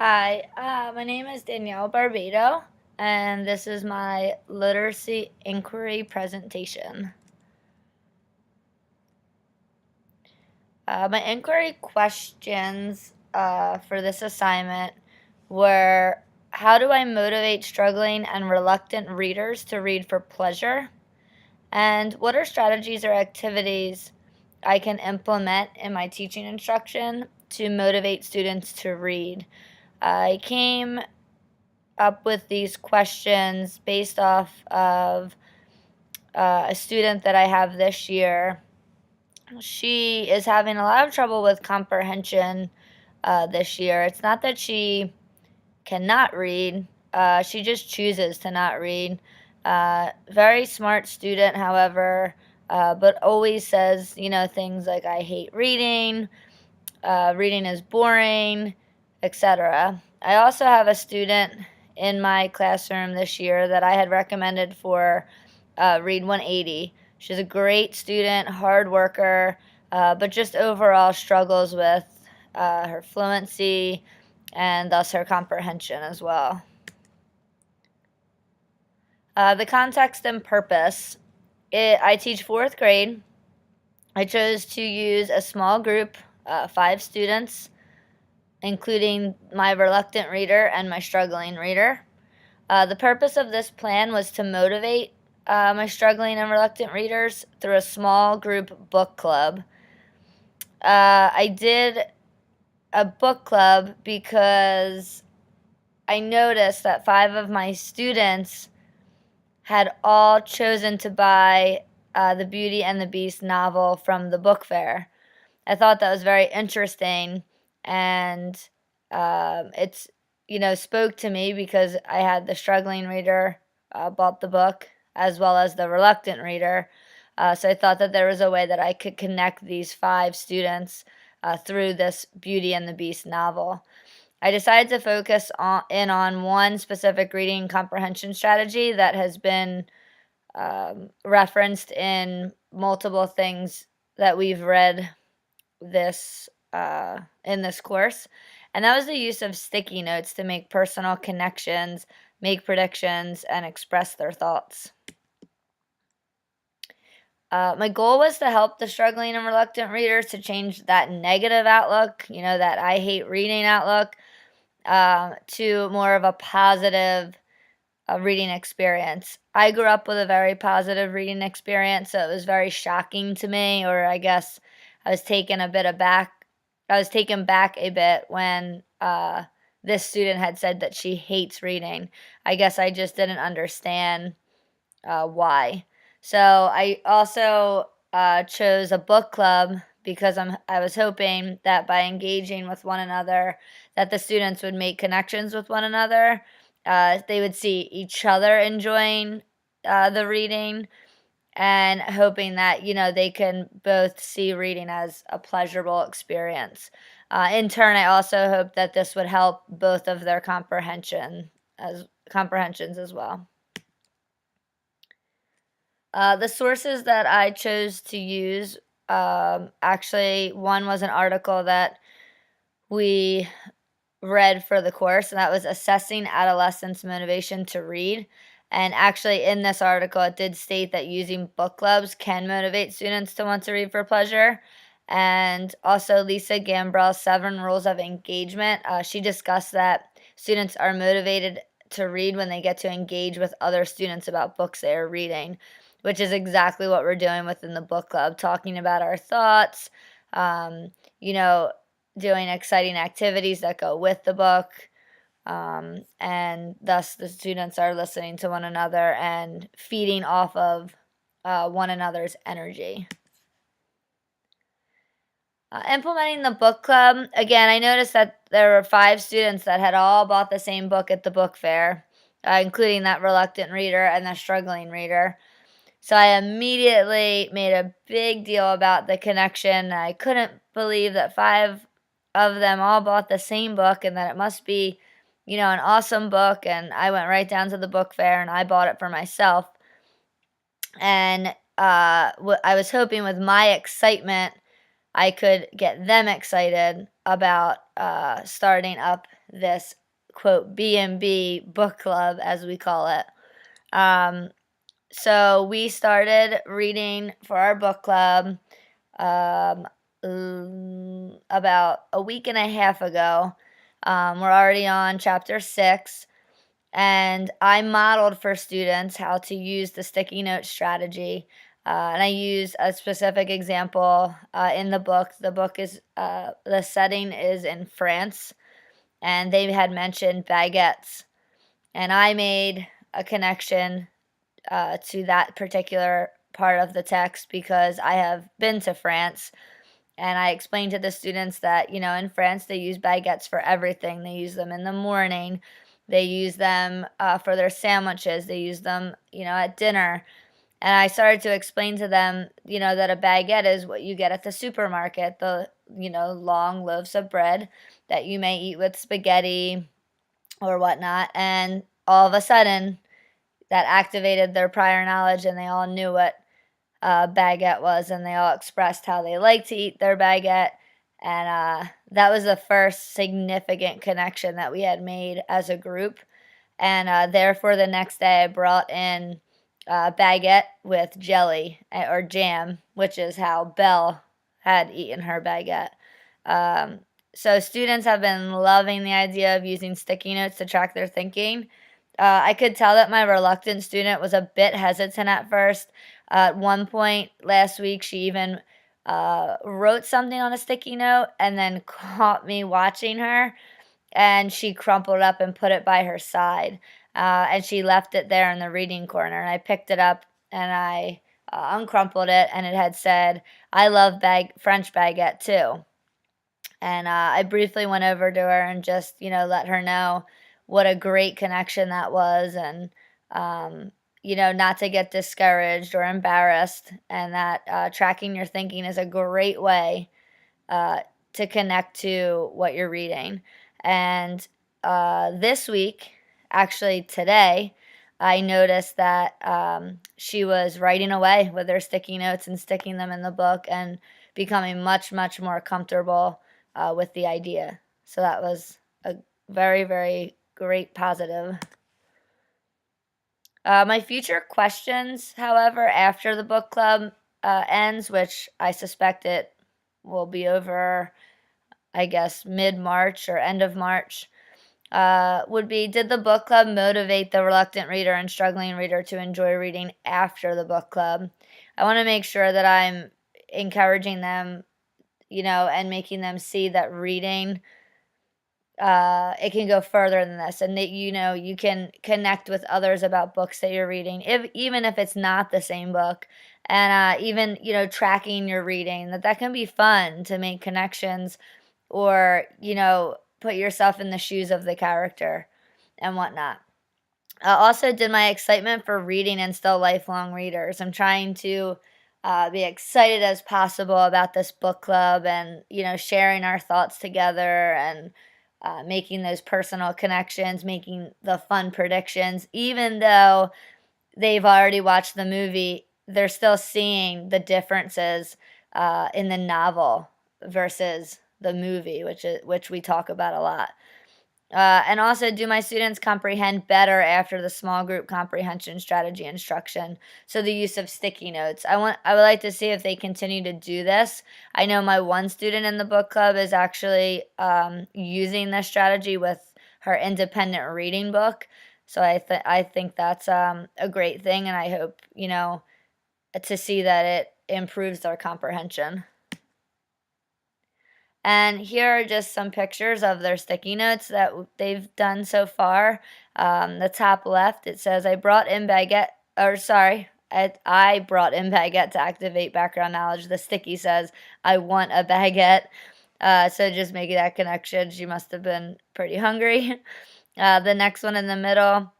Hi, my name is Danielle Barbado, and this is my literacy inquiry presentation. My inquiry questions for this assignment were: how do I motivate struggling and reluctant readers to read for pleasure? And what are strategies or activities I can implement in my teaching instruction to motivate students to read? I came up with these questions based off of a student that I have this year. She is having a lot of trouble with comprehension this year. It's not that she cannot read, she just chooses to not read. Very smart student, however, but always says, things like, I hate reading, reading is boring, etc. I also have a student in my classroom this year that I had recommended for Read 180. She's a great student, hard worker, but just overall struggles with her fluency and thus her comprehension as well. The context and purpose. I teach fourth grade. I chose to use a small group, 5 students, including my reluctant reader and my struggling reader. The purpose of this plan was to motivate my struggling and reluctant readers through a small group book club. I did a book club because I noticed that 5 of my students had all chosen to buy the Beauty and the Beast novel from the book fair. I thought that was very interesting, and it's spoke to me because I had the struggling reader bought the book as well as the reluctant reader. So I thought that there was a way that I could connect these 5 students through this Beauty and the Beast novel. I decided to focus on one specific reading comprehension strategy that has been referenced in multiple things that we've read this in this course, and that was the use of sticky notes to make personal connections, make predictions, and express their thoughts. My goal was to help the struggling and reluctant readers to change that negative outlook, that I hate reading outlook, to more of a positive reading experience. I grew up with a very positive reading experience, so it was very shocking to me, or I guess I was taken back a bit when this student had said that she hates reading. I guess I just didn't understand why. So I also chose a book club because I was hoping that by engaging with one another, that the students would make connections with one another. They would see each other enjoying the reading, and hoping that they can both see reading as a pleasurable experience. In turn, I also hope that this would help both of their comprehensions as well. The sources that I chose to use, actually, one was an article that we read for the course, and that was Assessing Adolescents' Motivation to Read. And actually, in this article, it did state that using book clubs can motivate students to want to read for pleasure. And also, Lisa Gambrell's 7 Rules of Engagement. She discussed that students are motivated to read when they get to engage with other students about books they are reading, which is exactly what we're doing within the book club, talking about our thoughts, um, you know, doing exciting activities that go with the book, and thus the students are listening to one another and feeding off of one another's energy. Implementing the book club, again, I noticed that there were 5 students that had all bought the same book at the book fair, including that reluctant reader and the struggling reader. So I immediately made a big deal about the connection. I couldn't believe that 5 of them all bought the same book and that it must be, an awesome book. And I went right down to the book fair and I bought it for myself. And I was hoping with my excitement, I could get them excited about starting up this quote B&B book club, as we call it. So we started reading for our book club about a week and a half ago. We're already on chapter 6, and I modeled for students how to use the sticky note strategy. And I used a specific example in the book. The book is, the setting is in France, and they had mentioned baguettes. And I made a connection to that particular part of the text because I have been to France, and I explained to the students that, in France they use baguettes for everything. They use them in the morning, they use them for their sandwiches, they use them, at dinner. And I started to explain to them, that a baguette is what you get at the supermarket, the, long loaves of bread that you may eat with spaghetti or whatnot. And all of a sudden, that activated their prior knowledge, and they all knew what baguette was, and they all expressed how they like to eat their baguette. And that was the first significant connection that we had made as a group. And therefore, the next day I brought in baguette with jelly or jam, which is how Belle had eaten her baguette. So students have been loving the idea of using sticky notes to track their thinking. I could tell that my reluctant student was a bit hesitant at first. At one point last week, she even wrote something on a sticky note and then caught me watching her, and she crumpled up and put it by her side. And she left it there in the reading corner. And I picked it up and I uncrumpled it, and it had said, "I love French baguette too." And I briefly went over to her and just, let her know what a great connection that was, and, not to get discouraged or embarrassed, and that tracking your thinking is a great way to connect to what you're reading. And this week, actually today, I noticed that she was writing away with her sticky notes and sticking them in the book and becoming much, much more comfortable with the idea. So that was a very, very great positive. My future questions, however, after the book club ends, which I suspect it will be over, I guess, mid-March or end of March, would be, did the book club motivate the reluctant reader and struggling reader to enjoy reading after the book club? I want to make sure that I'm encouraging them, and making them see that reading, it can go further than this, and that, you can connect with others about books that you're reading, even if it's not the same book. And even, tracking your reading, that can be fun to make connections, or, put yourself in the shoes of the character and whatnot. Also, did my excitement for reading instill lifelong readers? I'm trying to be excited as possible about this book club, and, sharing our thoughts together, and making those personal connections, making the fun predictions. Even though they've already watched the movie, they're still seeing the differences in the novel versus the movie, which we talk about a lot. And also, do my students comprehend better after the small group comprehension strategy instruction? So the use of sticky notes. I would like to see if they continue to do this. I know my one student in the book club is actually using this strategy with her independent reading book. So I think that's a great thing, and I hope, to see that it improves their comprehension. And here are just some pictures of their sticky notes that they've done so far. The top left, it says, I brought in baguette to activate background knowledge. The sticky says, I want a baguette. So just making that connection. She must have been pretty hungry. The next one in the middle,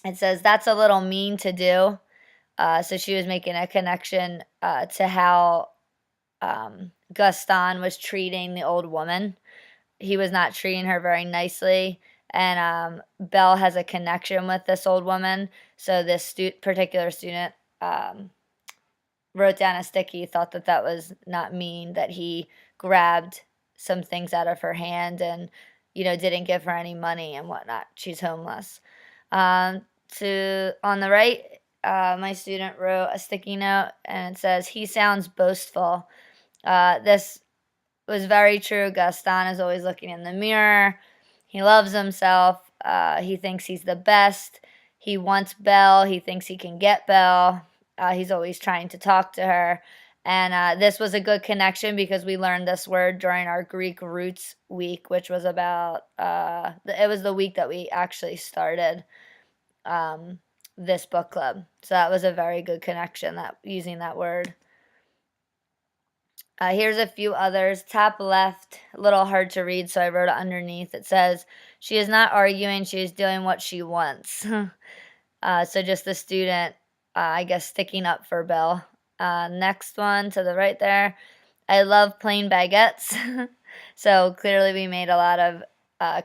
it says, that's a little mean to do. So she was making a connection to how Gaston was treating the old woman. He was not treating her very nicely, and Belle has a connection with this old woman. So this particular student wrote down a sticky, thought that was not mean, that he grabbed some things out of her hand and, didn't give her any money and whatnot. She's homeless. On the right, my student wrote a sticky note and it says, "He sounds boastful." This was very true. Gaston is always looking in the mirror. He loves himself. He thinks he's the best. He wants Belle. He thinks he can get Belle. He's always trying to talk to her. And this was a good connection because we learned this word during our Greek roots week, which was it was the week that we actually started this book club. So that was a very good connection, using that word. Here's a few others. Top left, a little hard to read, so I wrote it underneath. It says, "She is not arguing, she is doing what she wants." So just the student, I guess, sticking up for Belle. Next one to the right there. "I love plain baguettes." So clearly we made a lot of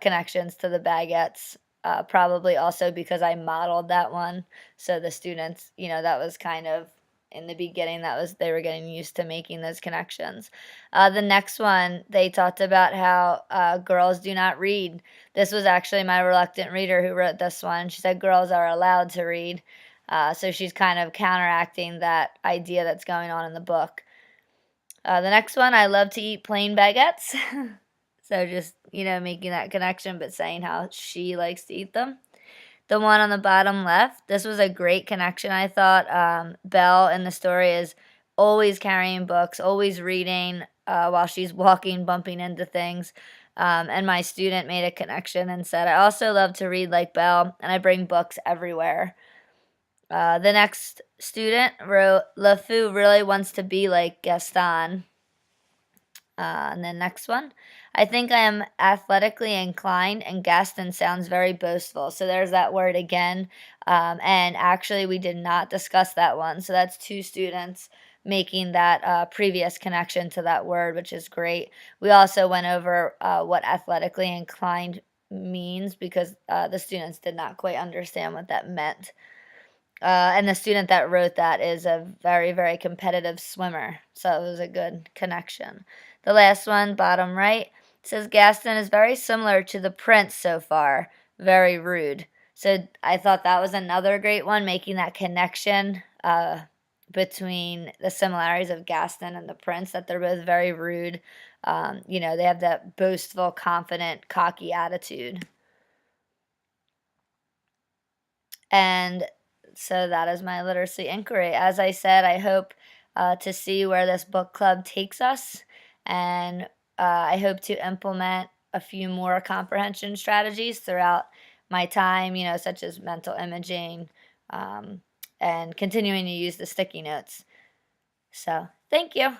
connections to the baguettes, probably also because I modeled that one. So the students, that was kind of in the beginning, they were getting used to making those connections. The next one, they talked about how girls do not read. This was actually my reluctant reader who wrote this one. She said girls are allowed to read. So she's kind of counteracting that idea that's going on in the book. The next one, "I love to eat plain baguettes." So just, making that connection, but saying how she likes to eat them. The one on the bottom left, this was a great connection, I thought. Belle in the story is always carrying books, always reading while she's walking, bumping into things. And my student made a connection and said, "I also love to read like Belle, and I bring books everywhere." The next student wrote, "LeFou really wants to be like Gaston." And then next one, "I think I am athletically inclined, and Gaston sounds very boastful." So there's that word again. And actually, we did not discuss that one. So that's two students making that previous connection to that word, which is great. We also went over what athletically inclined means because the students did not quite understand what that meant. And the student that wrote that is a very, very competitive swimmer. So it was a good connection. The last one, bottom right, says, "Gaston is very similar to the prince so far. Very rude." So I thought that was another great one, making that connection between the similarities of Gaston and the prince, that they're both very rude. They have that boastful, confident, cocky attitude. And so that is my literacy inquiry. As I said, I hope to see where this book club takes us, and I hope to implement a few more comprehension strategies throughout my time, such as mental imaging, and continuing to use the sticky notes. So, thank you.